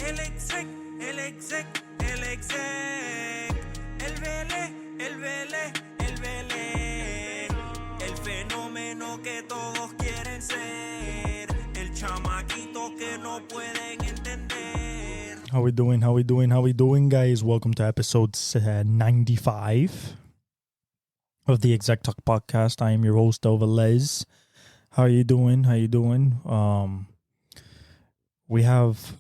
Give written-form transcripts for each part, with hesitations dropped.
El exec, el exec, el exec. El Vélez, el Vélez. El fenómeno que todos quieren ser. El chamaquito que no pueden entender. How we doing, guys? Welcome to episode 95 of the Exec Talk podcast. I am your host, Velez. How are you doing? We have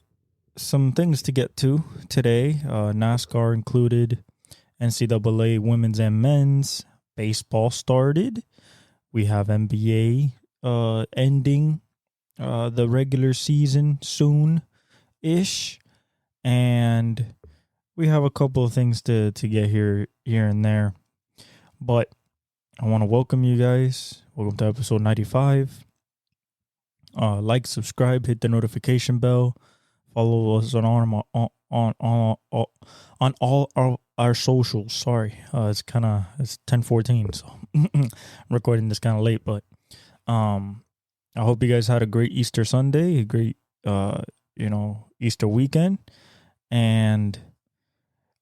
some things to get to today. NASCAR included, NCAA women's and men's, baseball started. We have NBA ending the regular season soon-ish. And we have a couple of things to get here and there. But I want to welcome you guys. Welcome to episode 95. Like, subscribe, hit the notification bell. Follow us on all our socials. Sorry, it's 10:14, so I'm recording this kind of late. But I hope you guys had a great Easter Sunday, a great Easter weekend, and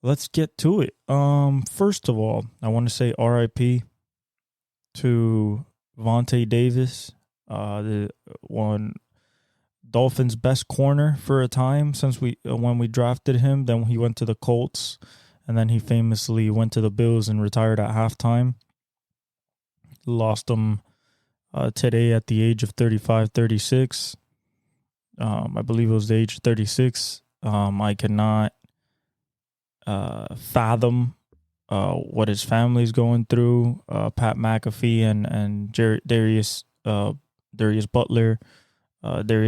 let's get to it. First of all, I want to say R.I.P. to Vontae Davis, the one Dolphins' best corner for a time since when we drafted him. Then he went to the Colts, and then he famously went to the Bills and retired at halftime. Lost him today at the age of 36. I believe it was the age of 36. I cannot fathom what his family's going through. Pat McAfee and Darius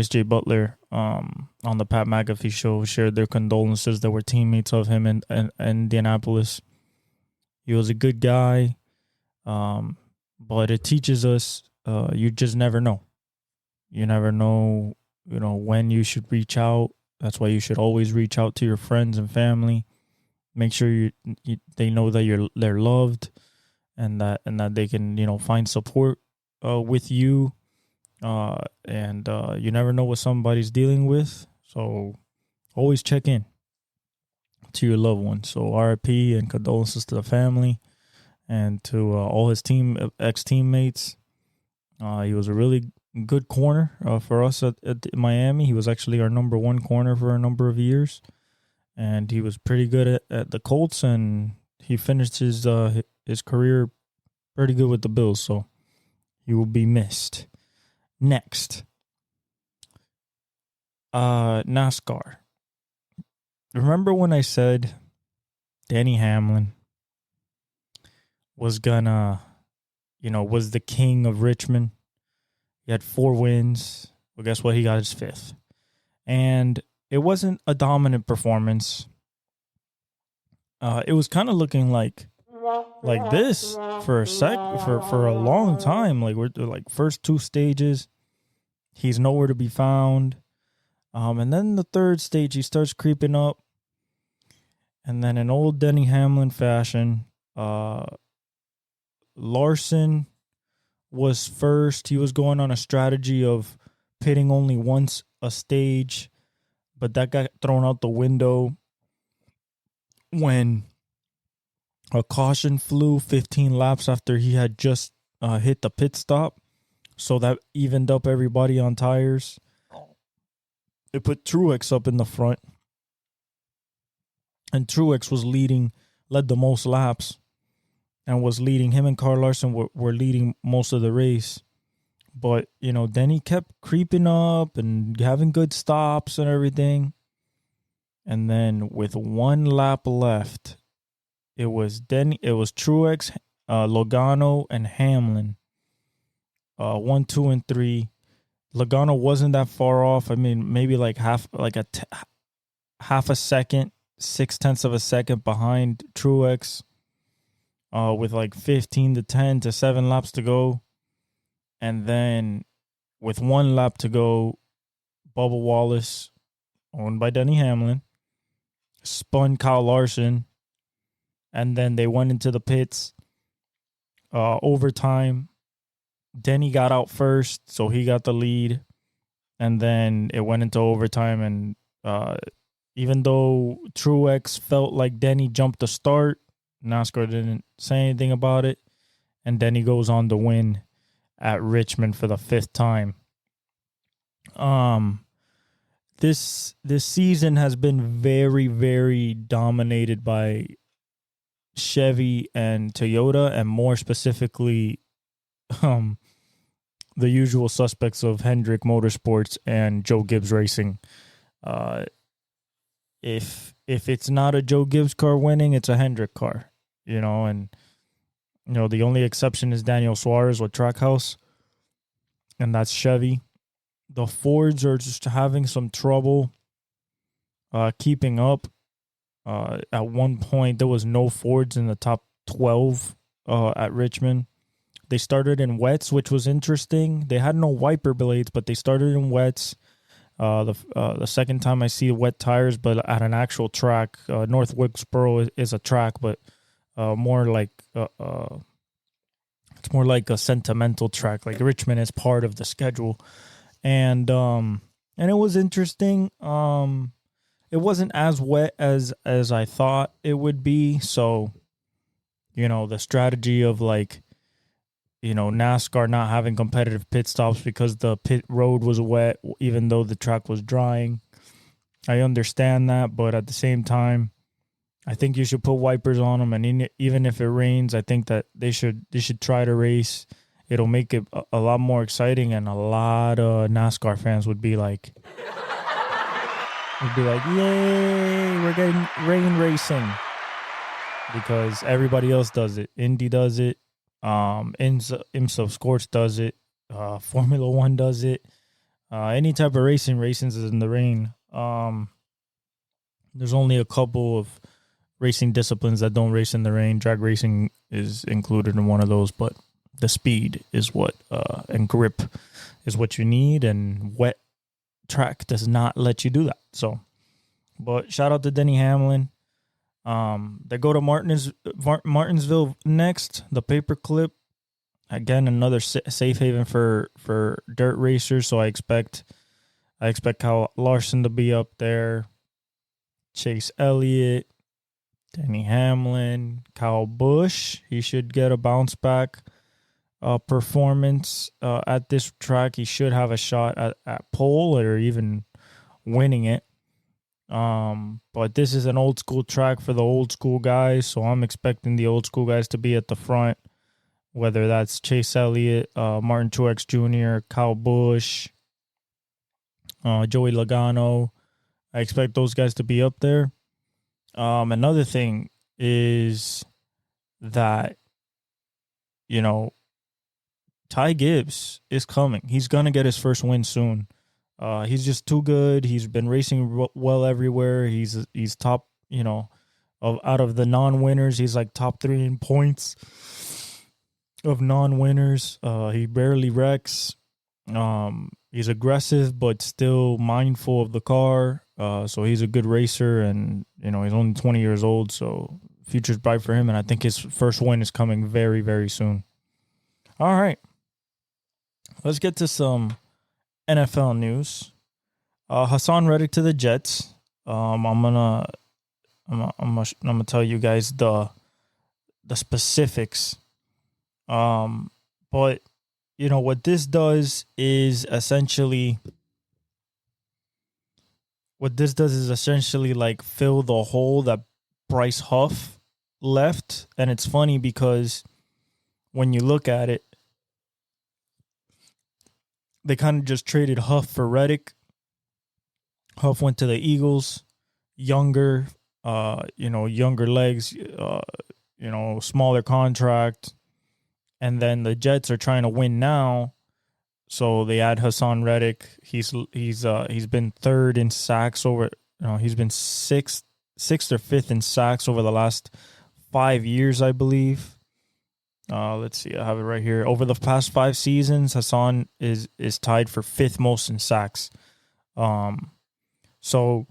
J. Butler on the Pat McAfee show shared their condolences that were teammates of him in Indianapolis. He was a good guy, but it teaches us you just never know. You never know, when you should reach out. That's why you should always reach out to your friends and family. Make sure they know that they're loved, and that they can find support with you. And you never know what somebody's dealing with, so always check in to your loved ones. So RIP and condolences to the family and to all his ex-teammates. He was a really good corner for us at Miami. He was actually our number one corner for a number of years, and he was pretty good at the Colts, and he finished his career pretty good with the Bills, so he will be missed. Next, NASCAR. Remember when I said Denny Hamlin was was the king of Richmond? He had 4 wins. Well, guess what? He got his 5th. And it wasn't a dominant performance. It was kind of looking like this for a long time. We're first 2 stages, he's nowhere to be found. And then the 3rd stage, he starts creeping up. And then in old Denny Hamlin fashion, Larson was first. He was going on a strategy of pitting only once a stage, but that got thrown out the window when a caution flew 15 laps after he had just hit the pit stop. So that evened up everybody on tires. It put Truex up in the front. And Truex led the most laps and was leading. Him and Carl Larson were leading most of the race. But, Denny kept creeping up and having good stops and everything. And then with 1 lap left, it was Truex, Logano, and Hamlin. 1, 2, and 3. Logano wasn't that far off. I mean, maybe half a second, 0.6 of a second behind Truex, with 15 to 10 to 7 laps to go. And then with 1 lap to go, Bubba Wallace, owned by Denny Hamlin, spun Kyle Larson, and then they went into the pits. Overtime, Denny got out first, so he got the lead, and then it went into overtime, and Even though Truex felt like Denny jumped the start, NASCAR didn't say anything about it. And Denny goes on to win at Richmond for the 5th time. This season has been very, very dominated by Chevy and Toyota, and more specifically, the usual suspects of Hendrick Motorsports and Joe Gibbs Racing. If it's not a Joe Gibbs car winning, it's a Hendrick car, and the only exception is Daniel Suarez with Trackhouse, and that's Chevy. The Fords are just having some trouble keeping up. At one point, there was no Fords in the top 12 at Richmond. They started in wets, which was interesting. They had no wiper blades, but they started in wets. The second time I see wet tires, but at an actual track. North Wilkesboro is a track, but more like it's more like a sentimental track. Like Richmond is part of the schedule, and it was interesting. It wasn't as wet as I thought it would be. So, the strategy of NASCAR not having competitive pit stops because the pit road was wet, even though the track was drying. I understand that, but at the same time, I think you should put wipers on them, and even if it rains, I think that they should try to race. It'll make it a lot more exciting, and a lot of NASCAR fans would be like, yay, we're getting rain racing, because everybody else does it. Indy does it. IMSA Sports does it. Formula One does it. Any type of racing is in the rain. There's only a couple of racing disciplines that don't race in the rain. Drag racing is included in one of those, but the speed is what, and grip is what you need, and wet track does not let you do that. So, but shout out to Denny Hamlin. They go to Martinsville next. The Paperclip, again, another safe haven for dirt racers. So I expect Kyle Larson to be up there, Chase Elliott, Denny Hamlin, Kyle Busch. He should get a bounce back performance at this track. He should have a shot at pole or even winning it. But this is an old school track for the old school guys, so I'm expecting the old school guys to be at the front, whether that's Chase Elliott, Martin Truex Jr., Kyle Busch, Joey Logano. I expect those guys to be up there. Another thing is that, Ty Gibbs is coming. He's going to get his first win soon. He's just too good. He's been racing well everywhere. He's top, out of the non-winners, he's like top 3 in points of non-winners. He barely wrecks. He's aggressive, but still mindful of the car. So he's a good racer, and, he's only 20 years old, so future's bright for him, and I think his first win is coming very, very soon. All right. Let's get to some NFL news. Hassan Reddick to the Jets. I'm gonna tell you guys the specifics. But what this does is essentially like fill the hole that Bryce Huff left, and it's funny because when you look at it, they kind of just traded Huff for Reddick. Huff went to the Eagles, younger legs, smaller contract. And then the Jets are trying to win now, so they add Hassan Reddick. He's been 3rd in sacks over. He's been sixth or 5th in sacks over the last 5 years, I believe. Let's see, I have it right here. Over the past 5 seasons, Hassan is tied for 5th most in sacks. So,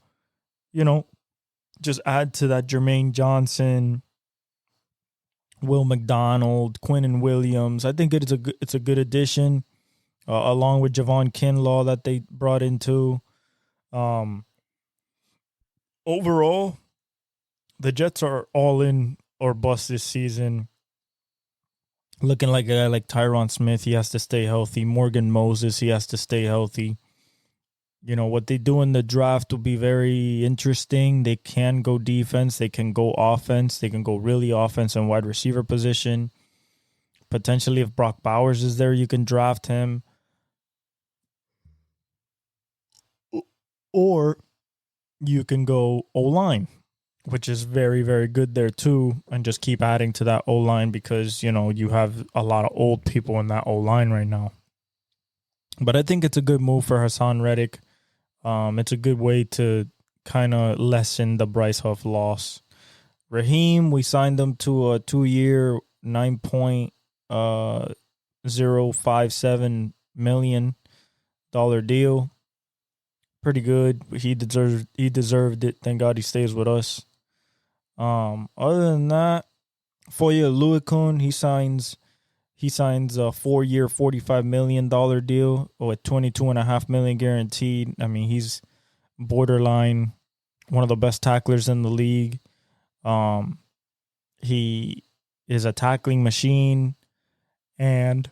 just add to that Jermaine Johnson, Will McDonald, Quinnen Williams. I think it's a good addition, along with Javon Kinlaw that they brought in too. overall, the Jets are all in or bust this season. Looking like a guy like Tyron Smith, he has to stay healthy. Morgan Moses, he has to stay healthy. You know, what they do in the draft will be very interesting. They can go defense. They can go offense. They can go really offense and wide receiver position. Potentially, if Brock Bowers is there, you can draft him. Or you can go O-line, which is very, very good there too, and just keep adding to that O-line because, you know, you have a lot of old people in that O-line right now. But I think it's a good move for Hassan Reddick. It's a good way to kind of lessen the Bryce Huff loss. Raheem, we signed him to a 2-year, $9.057 million deal. Pretty good. He deserved it. Thank God he stays with us. Other than that, Foye Oluokun, he signs a 4-year, $45 million deal with $22.5 million guaranteed. I mean, he's borderline one of the best tacklers in the league. He is a tackling machine, and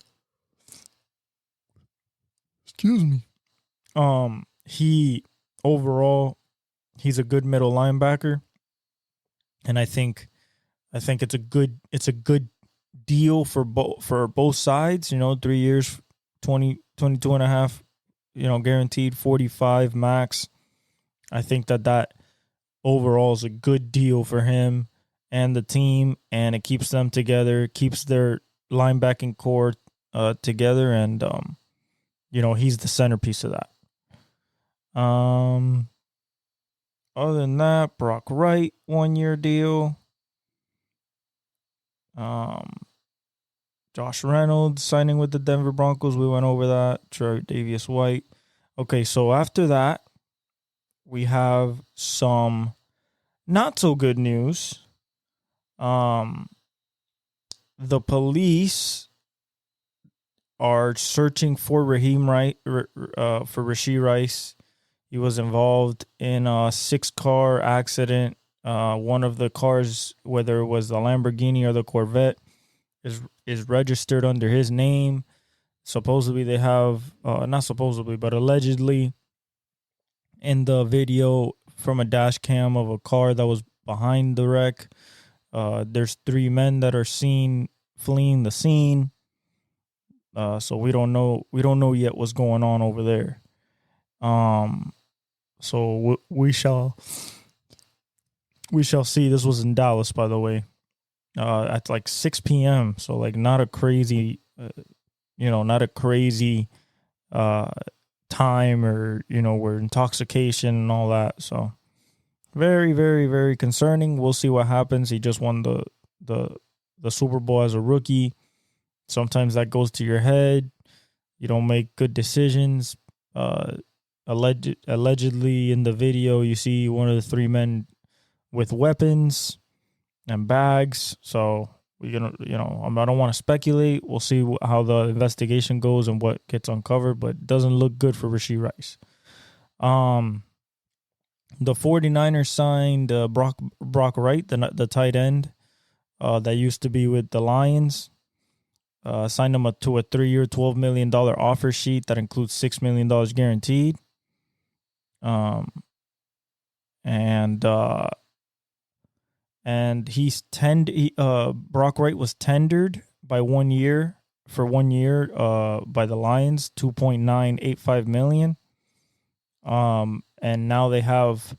he overall, he's a good middle linebacker, and I think it's a good deal for both sides. You know, 3 years, 22.5, you know, guaranteed, 45 max. I think that overall is a good deal for him and the team, and it keeps them together, keeps their linebacking core together, and you know, he's the centerpiece of that. Other than that, Brock Wright, 1-year deal. Josh Reynolds signing with the Denver Broncos. We went over that. Davius White. Okay, so after that, we have some not so good news. The police are searching for Raheem Wright, for Rashee Rice. He was involved in a 6-car accident. One of the cars, whether it was the Lamborghini or the Corvette, is registered under his name. Supposedly they have, not supposedly, but allegedly, in the video from a dash cam of a car that was behind the wreck, there's 3 men that are seen fleeing the scene. So we don't know yet what's going on over there. So we shall see. This was in Dallas, by the way, at like 6 p.m. So like not a crazy time, or, you know, where intoxication and all that. So very, very, very concerning. We'll see what happens. He just won the Super Bowl as a rookie. Sometimes that goes to your head. You don't make good decisions. Allegedly in the video, you see one of the 3 men with weapons and bags. So I don't want to speculate. We'll see how the investigation goes and what gets uncovered, but it doesn't look good for Rashee Rice. The 49ers signed Brock Wright, the tight end that used to be with the Lions. Signed him to a 3-year, $12 million offer sheet that includes $6 million guaranteed. And Brock Wright was tendered by 1 year by the Lions, $2.985 million. And now they have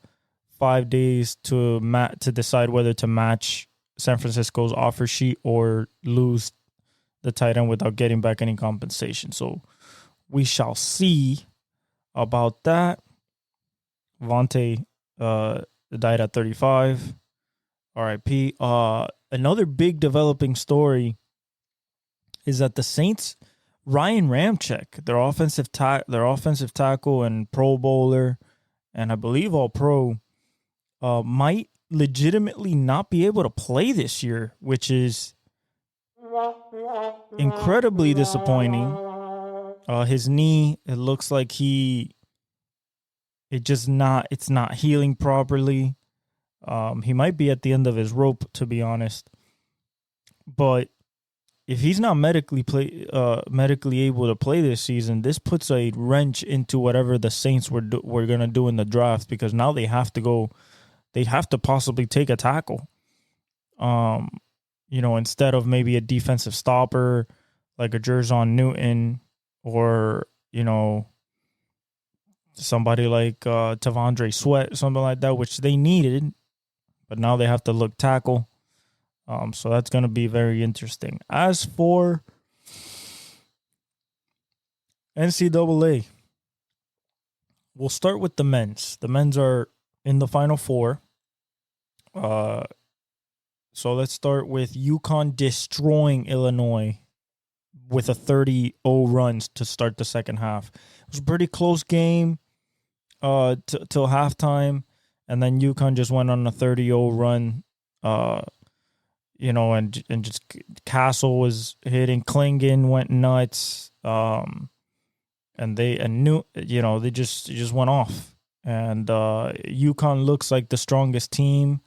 5 days to decide whether to match San Francisco's offer sheet or lose the tight end without getting back any compensation. So we shall see about that. Vontae died at 35. RIP. Another big developing story is that the Saints, Ryan Ramczyk, their offensive tackle and Pro Bowler, and I believe All Pro, might legitimately not be able to play this year, which is incredibly disappointing. His knee, it looks like it's not healing properly. He might be at the end of his rope, to be honest. But if he's not medically able to play this season, this puts a wrench into whatever the Saints were gonna do in the draft, because now they have to possibly take a tackle. Instead of maybe a defensive stopper like a Jerzon Newton, or somebody like Tavondre Sweat, something like that, which they needed, but now they have to look tackle. So that's going to be very interesting. As for NCAA, we'll start with the men's. The men's are in the Final Four. So let's start with UConn destroying Illinois with a 30-0 run to start the second half. It was a pretty close game till halftime, and then UConn just went on a 30-0 run. And just Castle was hitting, Klingon went nuts, and they just went off. And UConn looks like the strongest team.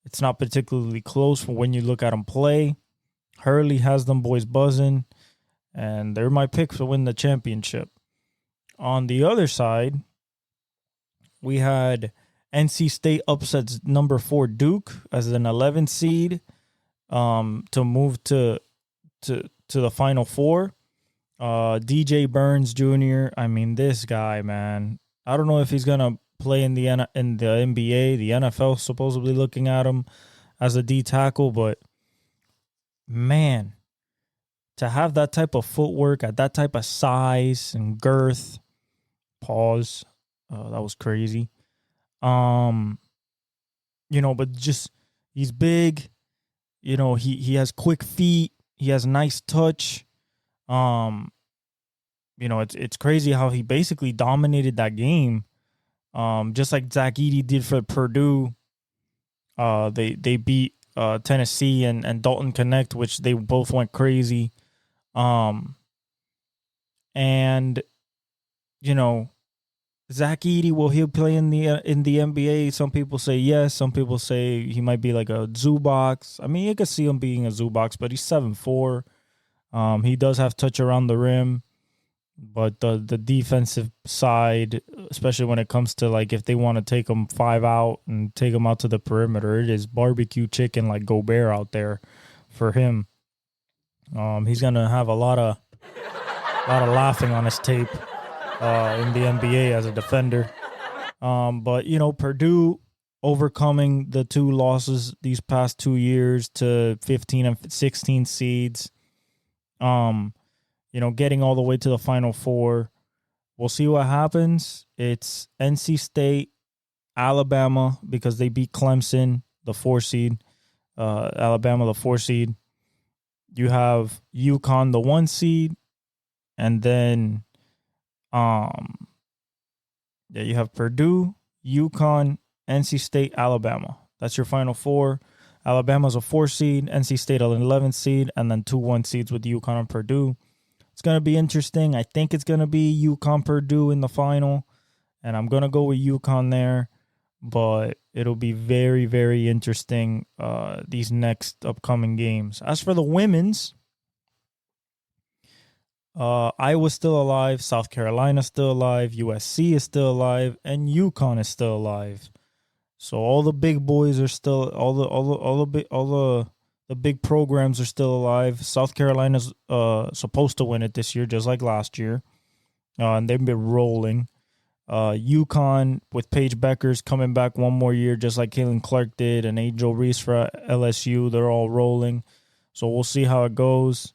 It's not particularly close when you look at them play. Hurley has them boys buzzing, and they're my pick to win the championship. On the other side, we had NC State upsets number 4 Duke as an 11 seed to move to the Final Four. DJ Burns Jr., I mean, this guy, man, I don't know if he's gonna play in the NBA. The NFL supposedly looking at him as a D tackle, but man, to have that type of footwork at that type of size and girth, that was crazy. But just he's big. He has quick feet. He has nice touch. It's crazy how he basically dominated that game. Just like Zach Edey did for Purdue. They beat Tennessee and Dalton Connect, which they both went crazy. Zach Edey, will he play in the NBA? Some people say yes. Some people say he might be like a Zubox. I mean, you could see him being a Zubox, but he's 7'4". He does have touch around the rim, but the defensive side, especially when it comes to like if they want to take him 5 out and take him out to the perimeter, it is barbecue chicken like Gobert out there for him. He's gonna have a lot of laughing on his tape in the NBA as a defender. But Purdue overcoming the 2 losses these past 2 years to 15 and 16 seeds. Getting all the way to the Final Four. We'll see what happens. It's NC State, Alabama, because they beat Clemson, the 4 seed. Alabama, the 4 seed. You have UConn, the 1 seed, and then you have Purdue, UConn, NC State, Alabama. That's your Final Four. Alabama's a 4 seed, NC State an 11 seed, and then 2 1 seeds with UConn and Purdue. It's going to be interesting. I think it's going to be UConn-Purdue in the final, and I'm going to go with UConn there, but it'll be very, very interesting these next upcoming games. As for the women's, Iowa's still alive, South Carolina's still alive, USC is still alive, and UConn is still alive. So all the big boys are still the big programs are still alive. South Carolina's supposed to win it this year, just like last year, and they've been rolling. UConn with Paige Beckers coming back one more year, just like Caitlin Clark did, and Angel Reese for LSU. They're all rolling, so we'll see how it goes.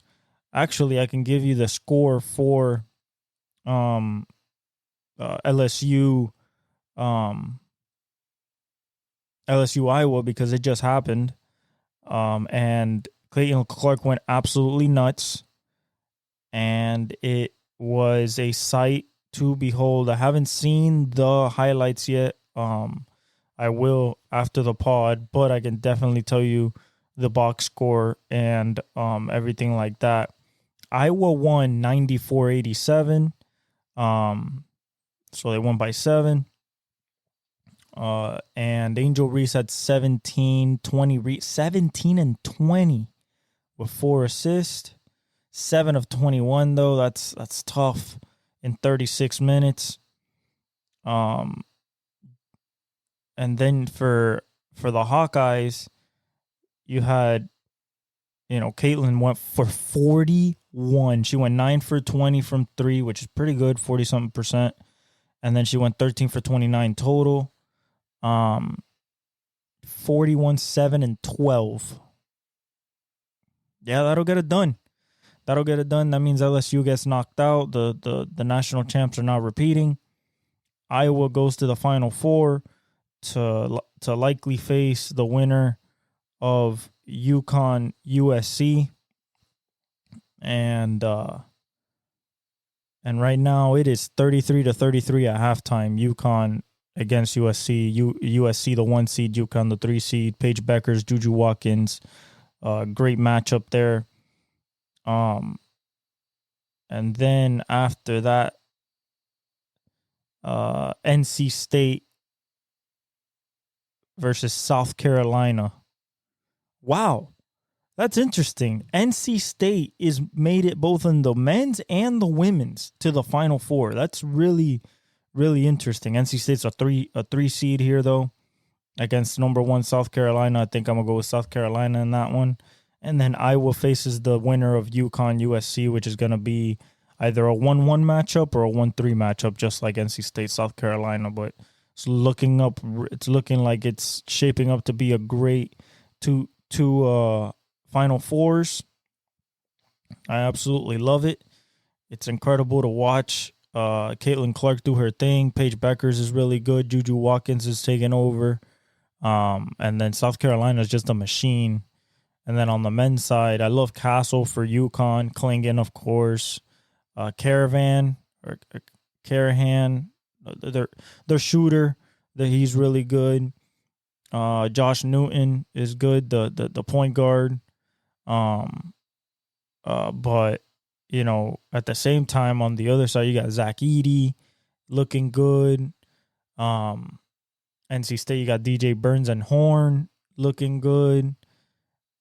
Actually, I can give you the score for LSU Iowa because it just happened. And Clayton Clark went absolutely nuts, and it was a sight to behold. I haven't seen the highlights yet. I will after the pod, but I can definitely tell you the box score and everything like that. Iowa won 94-87. So they won by 7. And Angel Reese had 17 and 20 with 4 assists. 7 of 21 though. That's tough in 36 minutes. And then for the Hawkeyes, you had, Caitlin went for 41. She went 9 for 20 from 3, which is pretty good, 40-something percent. And then she went 13 for 29 total. 41, 7, and 12. Yeah, that'll get it done. That means LSU gets knocked out. The national champs are not repeating. Iowa goes to the Final Four to likely face the winner of UConn USC. And right now it is 33-33 at halftime. UConn against USC. USC the 1 seed, UConn the 3 seed. Paige Beckers, Juju Watkins. Great matchup there. And then after that, NC State versus South Carolina. Wow, that's interesting. NC State is made it both in the men's and the women's to the Final Four. That's really, really interesting. NC State's a 3 seed here though, against number 1 South Carolina. I think I'm gonna go with South Carolina in that one. And then Iowa faces the winner of UConn USC, which is gonna be either a 1-1 matchup or a 1-3 matchup, just like NC State South Carolina. But it's looking like it's shaping up to be a great two Final Fours. I absolutely love it. It's incredible to watch Caitlin Clark do her thing. Paige Beckers is really good. Juju Watkins is taking over. And then South Carolina is just a machine. And then on the men's side, I love Castle for UConn. Klingon, of course. Carahan, their shooter, he's really good. Josh Newton is good, the point guard. But at the same time, on the other side, you got Zach Edey looking good. NC State, you got DJ Burns and Horn looking good.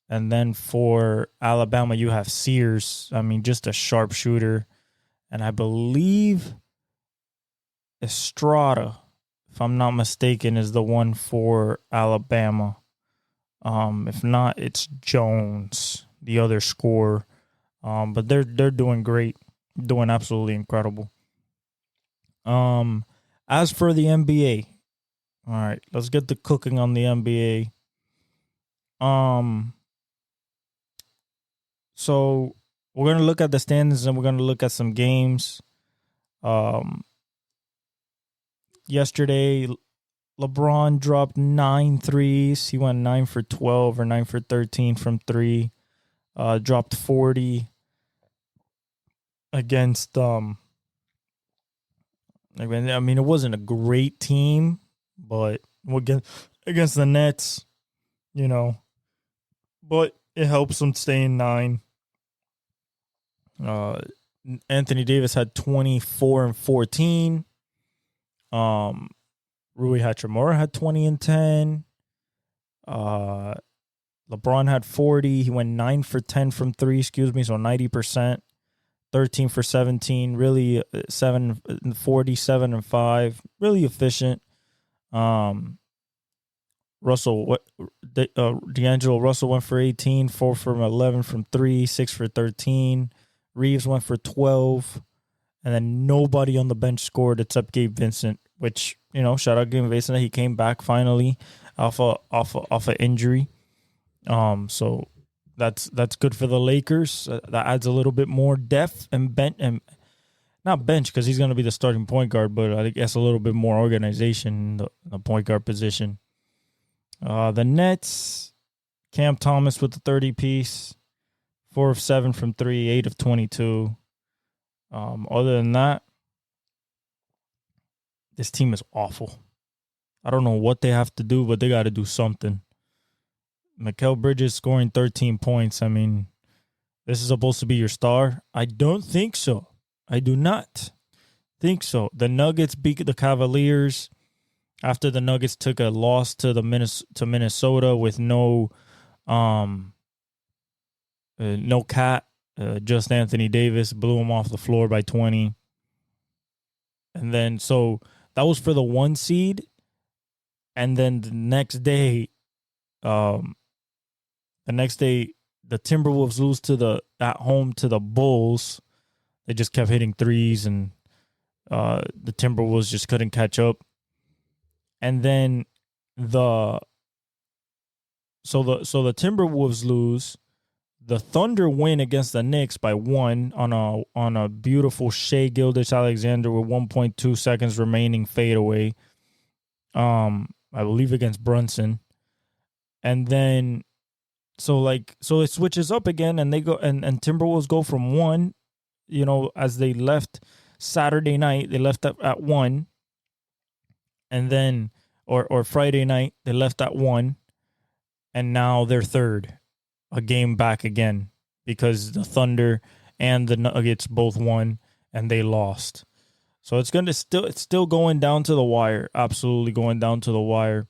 And then for Alabama, you have Sears. I mean, just a sharpshooter. And I believe Estrada, if I'm not mistaken, is the one for Alabama. If not, it's Jones, the other scorer. But they're doing great, doing absolutely incredible. As for the NBA, all right, let's get the cooking on the NBA. So we're going to look at the standings and we're going to look at some games. Yesterday, LeBron dropped 9 threes. He went 9 for 12 or 9 for 13 from 3. Dropped 40 against, it wasn't a great team, but against the Nets, but it helps them stay in 9. Anthony Davis had 24 and 14. Rui Hachimura had 20 and 10. LeBron had 40. He went 9 for 10 from 3, so 90%. 13 for 17, really 47 and 5, really efficient. D'Angelo Russell went for 18, 4 for 11 from 3, 6 for 13. Reeves went for 12, and then nobody on the bench scored except Gabe Vincent, which, shout out Gabe Vincent. He came back finally off a injury. So that's good for the Lakers. That adds a little bit more depth and not bench because he's going to be the starting point guard, but I guess a little bit more organization in the point guard position. The Nets, Cam Thomas with the 30-piece, 4 of 7 from 3, 8 of 22. Other than that, this team is awful. I don't know what they have to do, but they got to do something. Mikal Bridges scoring 13 points. I mean, this is supposed to be your star? I don't think so. I do not think so. The Nuggets beat the Cavaliers after the Nuggets took a loss to Minnesota with no cat. Just Anthony Davis blew him off the floor by 20. And then, so that was for the 1 seed. And then the next day, the Timberwolves lose at home to the Bulls. They just kept hitting threes, and the Timberwolves just couldn't catch up. And then the Timberwolves lose. The Thunder win against the Knicks by 1 on a beautiful Shea Gilgeous-Alexander with 1.2 seconds remaining fadeaway. I believe against Brunson. And then so it switches up again, and they go and Timberwolves go from 1, as they left Saturday night, they left at 1. And then or Friday night, they left at 1, and now they're third. A game back again, because the Thunder and the Nuggets both won and they lost. So it's still going down to the wire. Absolutely going down to the wire.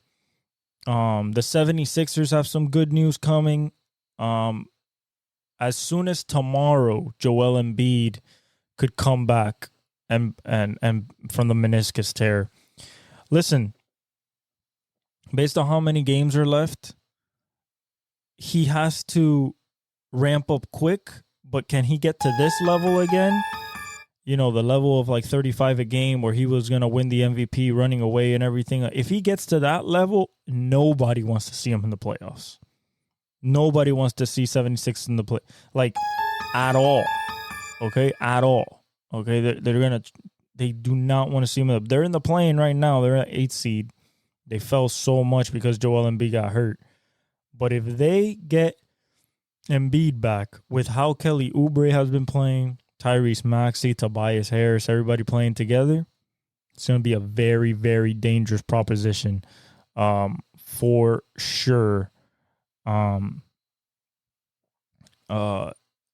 The 76ers have some good news coming. As soon as tomorrow, Joel Embiid could come back and from the meniscus tear. Listen, based on how many games are left, he has to ramp up quick, but can he get to this level again? The level of like 35 a game where he was going to win the MVP running away and everything. If he gets to that level, nobody wants to see him in the playoffs. Nobody wants to see 76 in the play, like, at all. Okay? At all. Okay? They do not want to see him. They're in the play-in right now. They're at 8th seed. They fell so much because Joel Embiid got hurt. But if they get Embiid back with how Kelly Oubre has been playing, Tyrese Maxey, Tobias Harris, everybody playing together, it's going to be a very, very dangerous proposition, for sure.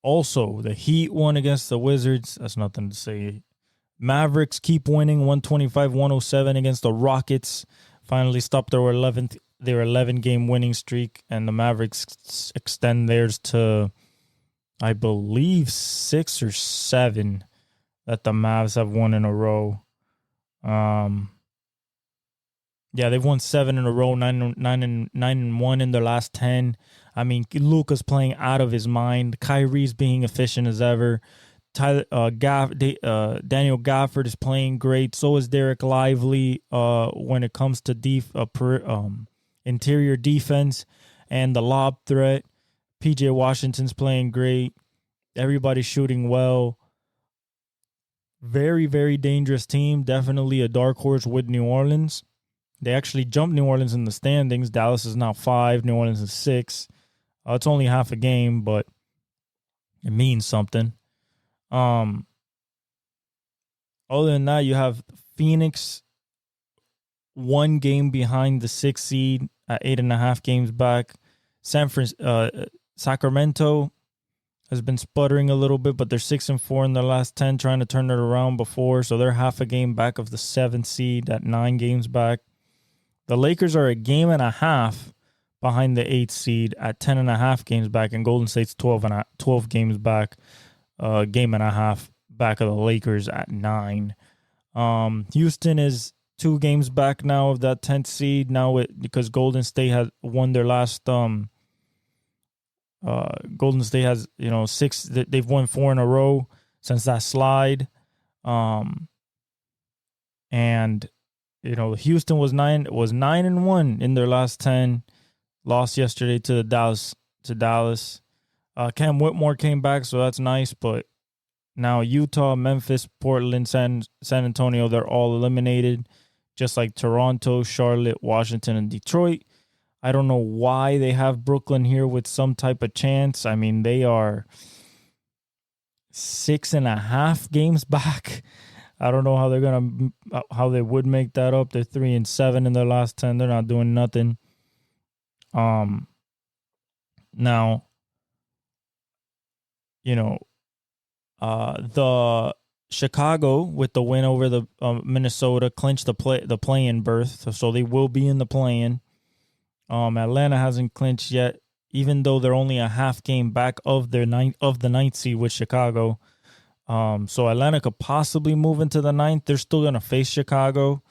Also, the Heat won against the Wizards. That's nothing to say. Mavericks keep winning, 125-107 against the Rockets. Finally stopped their 11-game winning streak, and the Mavericks extend theirs to, I believe, 6 or 7 that the Mavs have won in a row. Yeah, they've won 7 in a row, 9-1 in their last 10. I mean, Luka's playing out of his mind. Kyrie's being efficient as ever. Daniel Gafford is playing great. So is Derek Lively when it comes to interior defense and the lob threat. PJ Washington's playing great. Everybody's shooting well. Very, very dangerous team. Definitely a dark horse with New Orleans. They actually jumped New Orleans in the standings. Dallas is now 5. New Orleans is 6. It's only half a game, but it means something. Other than that, you have Phoenix 1 game behind the 6th seed at 8.5 games back. Sacramento has been sputtering a little bit, but they're 6-4 in their last 10, trying to turn it around before. So they're half a game back of the 7th seed at 9 games back. The Lakers are a game and a half behind the 8th seed at 10.5 games back, and Golden State's 12 games back, game and a half back of the Lakers at 9. Houston is 2 games back now of that 10th seed because Golden State has won their last. Golden State has 6. They've won 4 in a row since that slide, and Houston was 9-1 in their last 10. Lost yesterday to Dallas. Cam Whitmore came back, so that's nice. But now Utah, Memphis, Portland, San Antonio, they're all eliminated, just like Toronto, Charlotte, Washington, and Detroit. I don't know why they have Brooklyn here with some type of chance. I mean, they are 6.5 games back. I don't know how they would make that up. They're 3-7 in their last 10. They're not doing nothing. Now, the Chicago, with the win over the Minnesota, clinched the play-in berth, so they will be in the play-in. Atlanta hasn't clinched yet, even though they're only a half game back of the ninth seed with Chicago. So Atlanta could possibly move into the ninth. They're still going to face Chicago,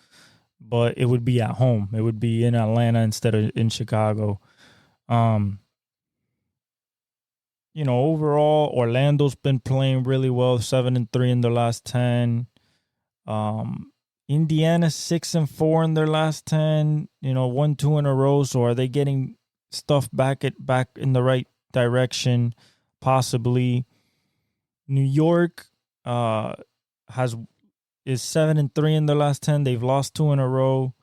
but it would be at home. It would be in Atlanta instead of in Chicago. Overall, Orlando's been playing really well, 7-3 in their last 10. Indiana 6-4 in their last 10. 1-2 in a row. So are they getting stuff back in the right direction? Possibly. New York is 7-3 in their last 10. They've lost 2 in a row.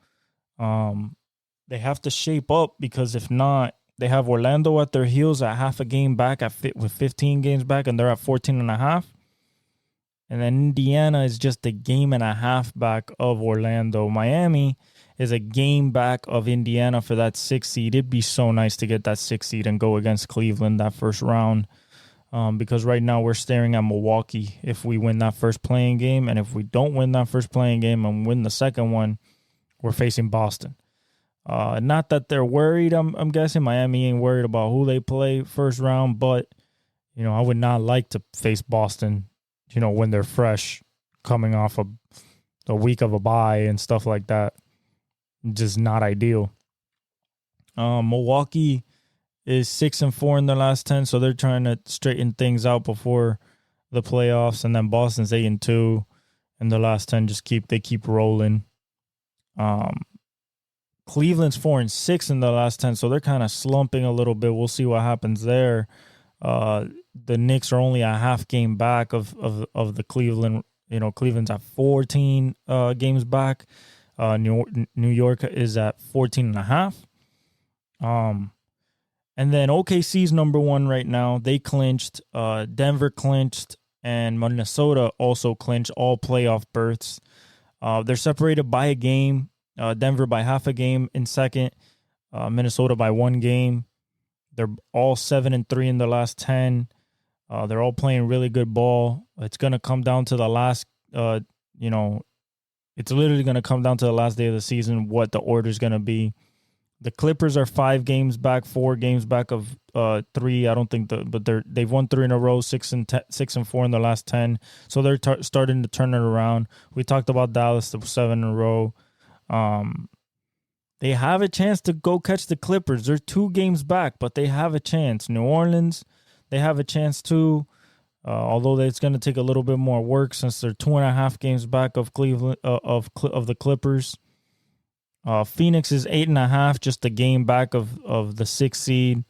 They have to shape up, because if not, they have Orlando at their heels at half a game back with 15 games back, and they're at 14.5. And then Indiana is just a game and a half back of Orlando. Miami is a game back of Indiana for that 6th seed. It'd be so nice to get that 6th seed and go against Cleveland that first round. Because right now we're staring at Milwaukee if we win that first playing game. And if we don't win that first playing game and win the second one, we're facing Boston. Not that they're worried, I'm guessing. Miami ain't worried about who they play first round, but, I would not like to face Boston, when they're fresh, coming off a week of a bye and stuff like that. Just not ideal. Milwaukee is 6-4 in their last 10, so they're trying to straighten things out before the playoffs. And then Boston's 8-2 in the last 10. They keep rolling. Cleveland's 4-6 in the last 10, so they're kind of slumping a little bit. We'll see what happens there. The Knicks are only a half game back of the Cleveland. Cleveland's at 14 games back. New York is at 14.5. And then OKC's number 1 right now. They clinched. Denver clinched, and Minnesota also clinched all playoff berths. They're separated by a game. Denver by half a game in second. Minnesota by 1 game. They're all 7-3 in the last 10. They're all playing really good ball. It's going to come down to the last, it's literally going to come down to the last day of the season what the order is going to be. The Clippers are 5 games back, 4 games back of 3. I don't think but they've won 3 in a row, 6-4 in the last 10. So they're starting to turn it around. We talked about Dallas, the 7 in a row. They have a chance to go catch the Clippers. They're 2 games back, but they have a chance. New Orleans, they have a chance too. Although it's going to take a little bit more work since they're 2.5 games back of Cleveland of the Clippers. Phoenix is 8.5, just a game back of the 6th seed.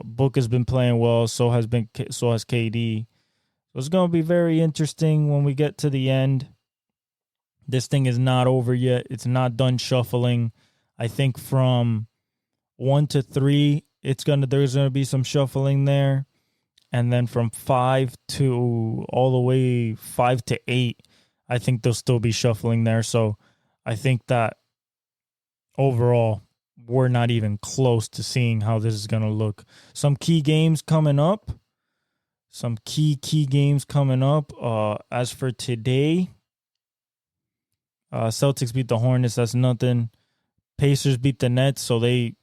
Book has been playing well. So has KD. So it's going to be very interesting when we get to the end. This thing is not over yet. It's not done shuffling. I think from 1 to 3, there's gonna be some shuffling there, and then from 5 to all the way 5 to 8, I think there'll still be shuffling there. So I think that overall, we're not even close to seeing how this is gonna look. Some key games coming up. Some key games coming up. As for today. Celtics beat the Hornets. That's nothing. Pacers beat the Nets, so they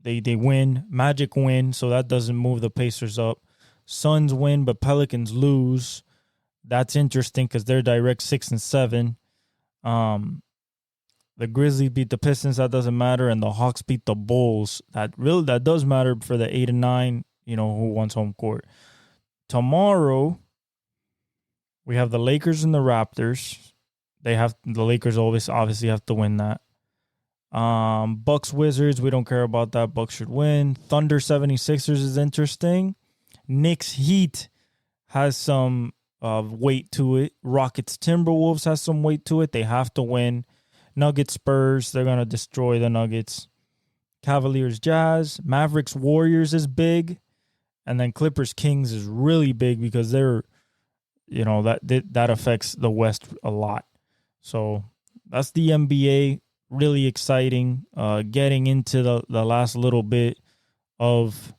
win. Magic win, so that doesn't move the Pacers up. Suns win, but Pelicans lose. That's interesting because they're direct 6-7. The Grizzlies beat the Pistons. That doesn't matter, and the Hawks beat the Bulls. That does matter for the 8-9. Who wants home court. Tomorrow. We have the Lakers and the Raptors. The Lakers obviously have to win that. Bucks Wizards, we don't care about that. Bucks should win. Thunder 76ers is interesting. Knicks Heat has some weight to it. Rockets Timberwolves has some weight to it. They have to win. Nuggets Spurs, they're going to destroy the Nuggets. Cavaliers Jazz. Mavericks Warriors is big. And then Clippers Kings is really big because they're that affects the West a lot. So that's the NBA. Really exciting. Getting into the last little bit of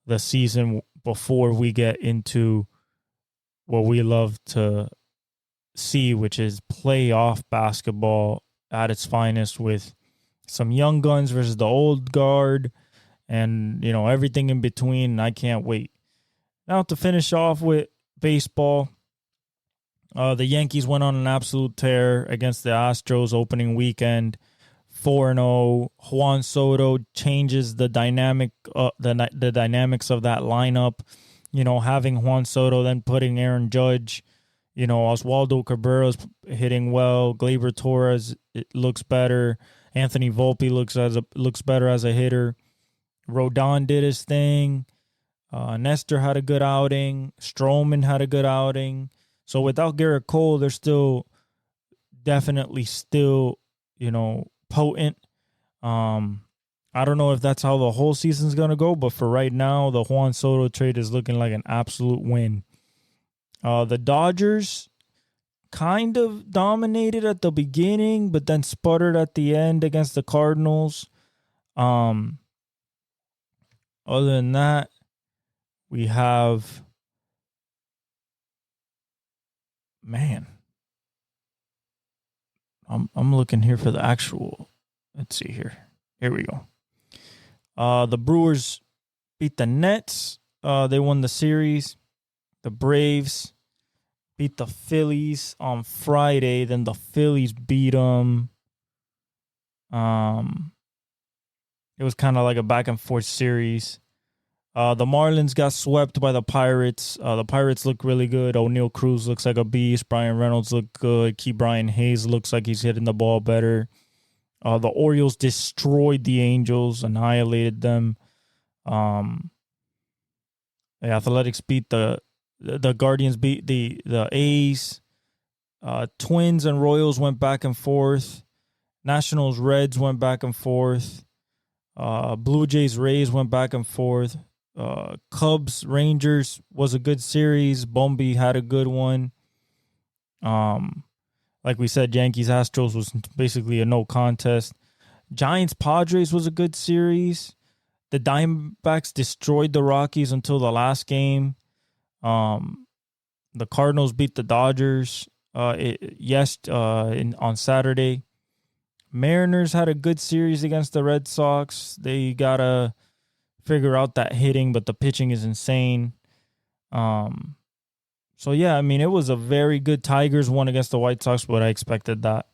the season before we get into what we love to see, which is playoff basketball at its finest, with some young guns versus the old guard, and everything in between. I can't wait. Now to finish off with baseball, the Yankees went on an absolute tear against the Astros opening weekend, 4-0. Juan Soto changes the dynamics of that lineup. Having Juan Soto, then putting Aaron Judge. Oswaldo Cabrera's hitting well. Gleyber Torres, it looks better. Anthony Volpe looks better as a hitter. Rodon did his thing. Nestor had a good outing. Stroman had a good outing. So without Garrett Cole, they're definitely potent. I don't know if that's how the whole season's going to go, but for right now, the Juan Soto trade is looking like an absolute win. The Dodgers kind of dominated at the beginning, but then sputtered at the end against the Cardinals. Other than that, we have, I'm looking here for the actual. Let's see here. Here we go. The Brewers beat the Nets. They won the series. The Braves beat the Phillies on Friday. Then the Phillies beat them. It was kind of like a back and forth series. The Marlins got swept by the Pirates. The Pirates look really good. O'Neal Cruz looks like a beast. Brian Reynolds looked good. Key Brian Hayes looks like he's hitting the ball better. The Orioles destroyed the Angels, annihilated them. The Athletics beat the Guardians, beat the A's. Twins and Royals went back and forth. Nationals Reds went back and forth. Blue Jays Rays went back and forth. Cubs Rangers was a good series. Bombi had a good one. Like we said, Yankees Astros was basically a no contest. Giants Padres was a good series. The Diamondbacks destroyed the Rockies until the last game. The Cardinals beat the Dodgers on Saturday. Mariners had a good series against the Red Sox. They got to figure out that hitting, but the pitching is insane. So, yeah, I mean, it was a very good. Tigers won against the White Sox, but I expected that.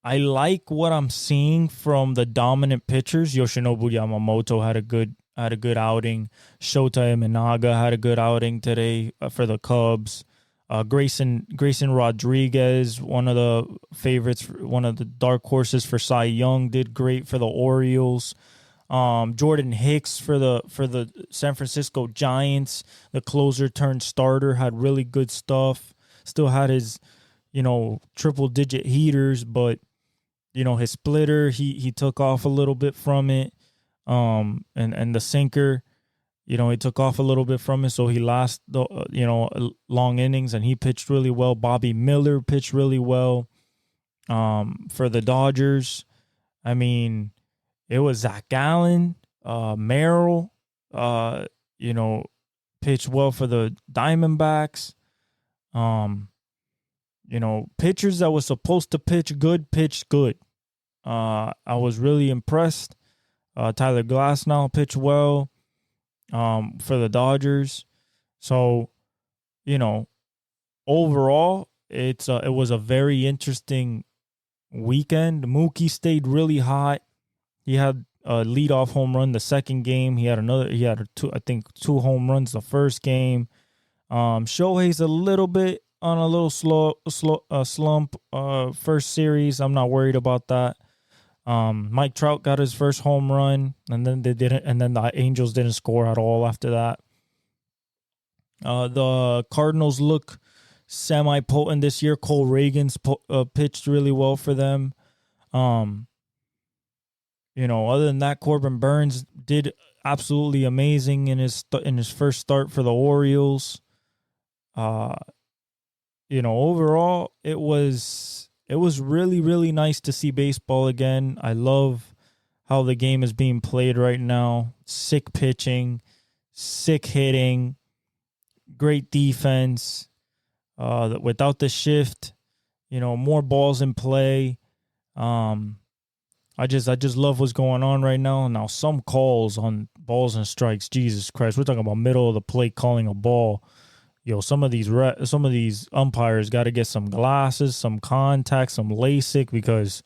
I like what I'm seeing from the dominant pitchers. Yoshinobu Yamamoto had a good outing. Shota Imanaga had a good outing today for the Cubs. Grayson Rodriguez, one of the favorites, one of the dark horses for Cy Young, did great for the Orioles. Jordan Hicks for the San Francisco Giants, the closer turned starter, had really good stuff. Still had his, triple digit heaters, but his splitter, he took off a little bit from it. And the sinker, he took off a little bit from it, so he lost the long innings, and he pitched really well. Bobby Miller pitched really well. For the Dodgers, I mean, it was Zach Gallen, Merrill, pitched well for the Diamondbacks. Pitchers that was supposed to pitch good pitched good. I was really impressed. Tyler Glasnow pitched well for the Dodgers. So, overall, it was a very interesting weekend. Mookie stayed really hot. He had a leadoff home run the second game. He had two home runs the first game. Shohei's a little bit on a little slump first series. I'm not worried about that. Mike Trout got his first home run, and then the Angels didn't score at all after that. The Cardinals look semi-potent this year. Cole Reagan's pitched really well for them. Other than that, Corbin Burns did absolutely amazing in his first start for the Orioles. Overall, it was really, really nice to see baseball again. I love how the game is being played right now. Sick pitching, sick hitting, great defense. Without the shift, more balls in play. I just love what's going on right now. Now, some calls on balls and strikes, Jesus Christ, we're talking about middle of the plate calling a ball. Some of these umpires got to get some glasses, some contacts, some LASIK, because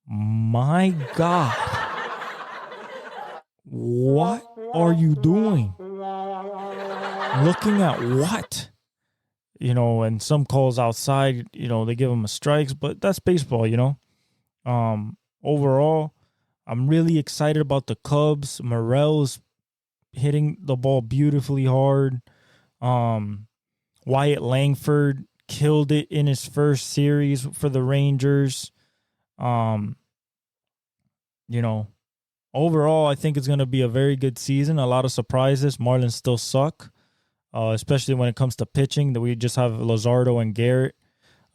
my God, what are you doing? Looking at what? And some calls outside, they give them a strikes, but that's baseball, Overall, I'm really excited about the Cubs. Morel's hitting the ball beautifully hard. Wyatt Langford killed it in his first series for the Rangers. Overall, I think it's going to be a very good season. A lot of surprises. Marlins still suck, especially when it comes to pitching. That we just have Luzardo and Garrett,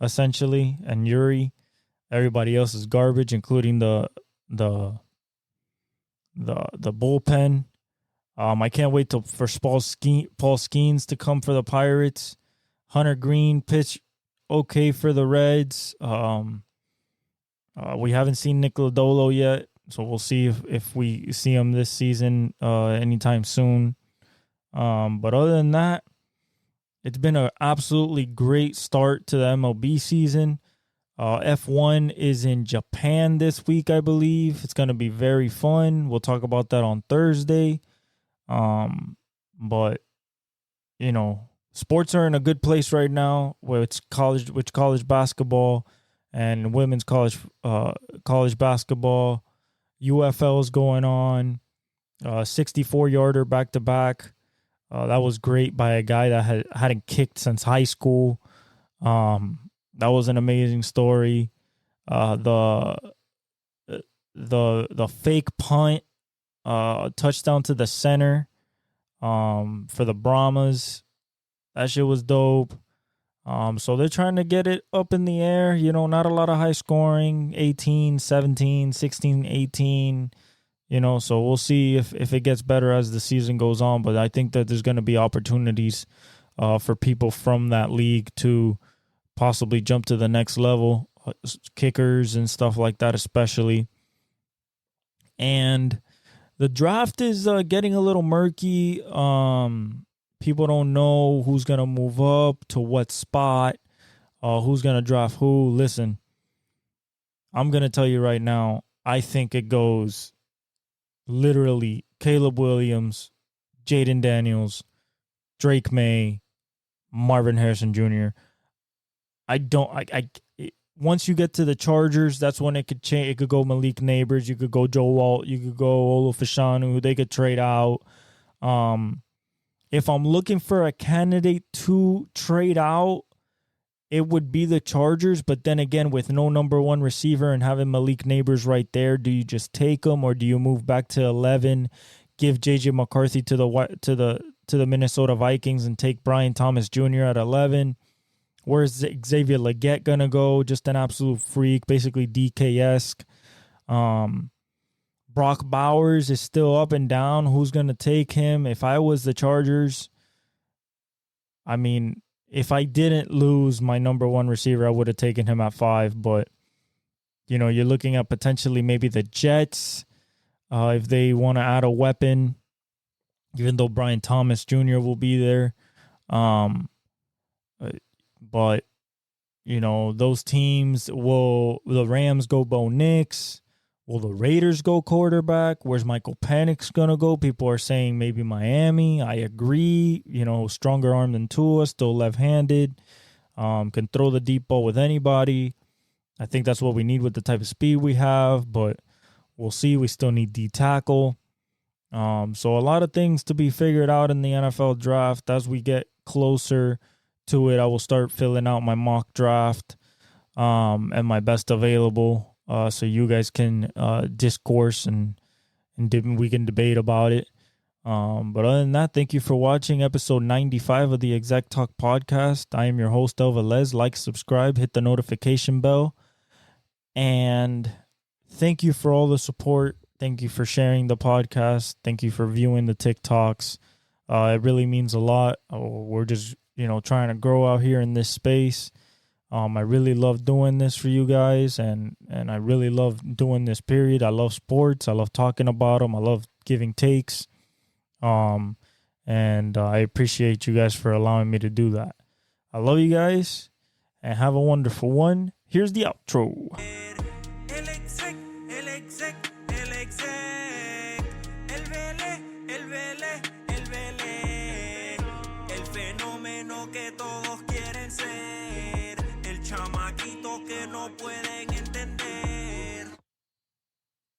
essentially, and Yuri. Everybody else is garbage, including the bullpen. I can't wait for Paul Skeens to come for the Pirates. Hunter Green pitch okay for the Reds. We haven't seen Nick Lodolo yet, so we'll see if we see him this season anytime soon. But other than that, it's been an absolutely great start to the MLB season. F1 is in Japan this week, I believe. It's going to be very fun. We'll talk about that on Thursday. But sports are in a good place right now, where it's college basketball and women's college basketball. UFL is going on. 64-yarder back-to-back. That was great by a guy that hadn't kicked since high school. That was an amazing story. The fake punt, touchdown to the center, for the Brahmas. That shit was dope. So they're trying to get it up in the air. Not a lot of high scoring. 18, 17, 16, 18. So we'll see if it gets better as the season goes on. But I think that there's going to be opportunities for people from that league to possibly jump to the next level, kickers and stuff like that especially. And the draft is getting a little murky. People don't know who's going to move up to what spot, who's going to draft who. Listen, I'm going to tell you right now, I think it goes literally Caleb Williams, Jaden Daniels, Drake May, Marvin Harrison Jr. Once you get to the Chargers, that's when it could change. It could go Malik Neighbors. You could go Joe Walt. You could go Olo Fashanu. They could trade out. If I'm looking for a candidate to trade out, it would be the Chargers. But then again, with no number one receiver and having Malik Neighbors right there, do you just take him or do you move back to 11, give JJ McCarthy to the Minnesota Vikings and take Brian Thomas Jr. at 11? Where's Xavier Legette going to go? Just an absolute freak, basically DK-esque. Brock Bowers is still up and down. Who's going to take him? If I was the Chargers, if I didn't lose my number one receiver, I would have taken him at 5. But, you're looking at potentially maybe the Jets if they want to add a weapon, even though Brian Thomas Jr. will be there. But, those teams, will the Rams go Bo Nix? Will the Raiders go quarterback? Where's Michael Penix going to go? People are saying maybe Miami. I agree. Stronger arm than Tua, still left-handed. Can throw the deep ball with anybody. I think that's what we need with the type of speed we have, but we'll see. We still need D-tackle. So a lot of things to be figured out in the NFL draft. As we get closer to it, I will start filling out my mock draft and my best available, so you guys can discourse and we can debate about it. But other than that, thank you for watching episode 95 of the Exec Talk podcast. I am your host, El Velez. Like, subscribe, hit the notification bell. And thank you for all the support Thank you for sharing the podcast. Thank you for viewing the TikToks. It really means a lot. We're just, trying to grow out here in this space. I really love doing this for you guys, and I really love doing this period. I love sports. I love talking about them. I love giving takes. And I appreciate you guys for allowing me to do that. I love you guys, and have a wonderful one. Here's the outro. El exec, el exec, el exec. El Vele, el Vele, el Vele. El fenómeno que todos quieren.